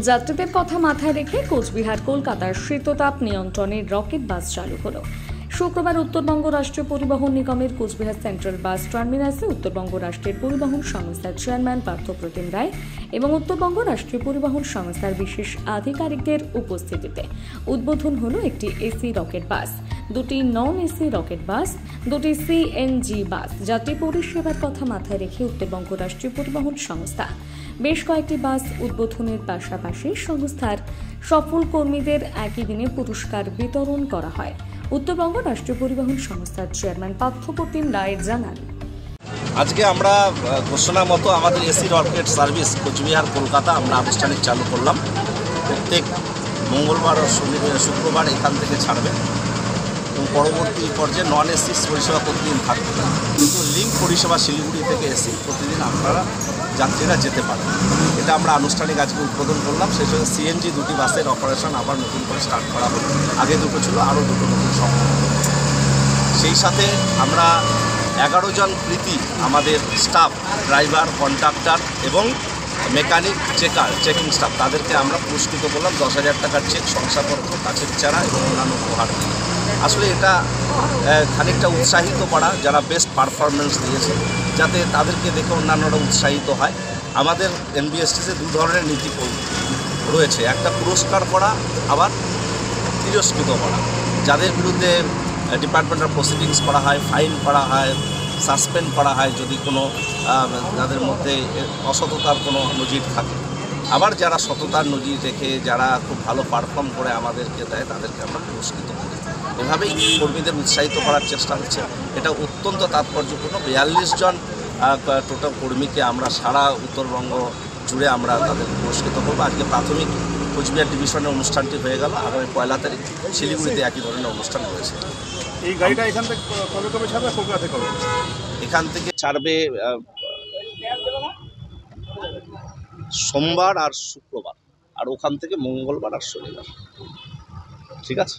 যাত্রীদের কথা মাথায় রেখে কোচবিহার কলকাতার শীততাপ নিয়ন্ত্রণের রকেট বাস চালু হলো। শুক্রবার উত্তরবঙ্গ রাষ্ট্রীয় পরিবহন নিগমের কোচবিহার সেন্ট্রাল বাস টার্মিনাসে উত্তরবঙ্গ রাষ্ট্রের পরিবহন সংস্থার চেয়ারম্যান পার্থপ্রতিম রায় এবং উত্তরবঙ্গ রাষ্ট্রীয় পরিবহন সংস্থার বিশেষ আধিকারিকদের উপস্থিতিতে উদ্বোধন হলো একটি এসি রকেট বাস, দুটি নন এসি রকেট বাস, দুটি সিএনজি বাস। যাত্রী পরিষেবার কথা মাথায় রেখে উত্তরবঙ্গ রাষ্ট্রীয় পরিবহন সংস্থা বেশ কয়েকটি বাস উদ্বোধনের পাশাপাশি সংস্থার সফল কর্মীদের একই দিনে পুরস্কার বিতরণ করা হয়। উত্তরবঙ্গ রাষ্ট্রীয় পরিবহন সংস্থার চেয়ারম্যান পার্থপ্রতিম রায় জানান, আজকে আমরা ঘোষণা মতো আমাদের AC rocket service Cooch Behar Kolkata আমরা আনুষ্ঠানিক চালু করলাম। প্রত্যেক মঙ্গলবার ও শুক্রবার এখান থেকে ছাড়বে এবং পরবর্তী পর্যায়ে নন এসি পরিষেবা প্রতিদিন থাকবে, কিন্তু লিঙ্ক পরিষেবা শিলিগুড়ি থেকে এসি প্রতিদিন আপনারা যাত্রীরা যেতে পারেন। এটা আমরা আনুষ্ঠানিক আজকে উদ্বোধন করলাম। সেই সঙ্গে সিএনজি দুটি বাসের অপারেশন আবার নতুন করে স্টার্ট করা হলো। আগে দুটো ছিল, আরও দুটো নতুন সম্ভব। সেই সাথে আমরা 11 জন কৃতী আমাদের স্টাফ, ড্রাইভার, কন্ডাক্টর এবং মেকানিক, চেকিং স্টাফ, তাদেরকে আমরা পুরস্কৃত করলাম 10,000 টাকার চেক, শংসাপত্র, কাছের চারা এবং অন্যান্য উপহার। আসলে এটা খানিকটা উৎসাহিত করা যারা বেস্ট পারফরমেন্স দিয়েছে, যাতে তাদেরকে দেখে অন্যান্যরা উৎসাহিত হয়। আমাদের এনবিএসটিসে দু ধরনের নীতি রয়েছে, একটা পুরস্কার করা, আবার তিরস্কৃত করা। যাদের বিরুদ্ধে ডিপার্টমেন্টাল প্রসিডিংস করা হয়, ফাইন করা হয়, সাসপেন্ড করা হয় যদি কোনো যাদের মধ্যে অসততার কোনো নজির থাকে। আবার যারা সততার নজির রেখে যারা খুব ভালো পারফর্ম করে আমাদেরকে দেয়, তাদেরকে আমরা পুরস্কৃত করি। এভাবেই কর্মীদের উৎসাহিত করার চেষ্টা হচ্ছে। এটা অত্যন্ত তাৎপর্যপূর্ণ। 42 জন টোটাল কর্মীকে আমরা সারা উত্তরবঙ্গ জুড়ে আমরা তাদের পুরস্কৃত করবো। আজকে প্রাথমিক কোচবিহার ডিভিশনের অনুষ্ঠানটি হয়ে গেল। আগামী 1 তারিখ শিলিগুড়িতে একই ধরনের অনুষ্ঠান রয়েছে। এই গাড়িটা এখান থেকে কবে ছাড়বে, কলকাতা কবে? এখান থেকে ছাড়বে সোমবার আর শুক্রবার, আর ওখান থেকে মঙ্গলবার আর শনিবার। ঠিক আছে।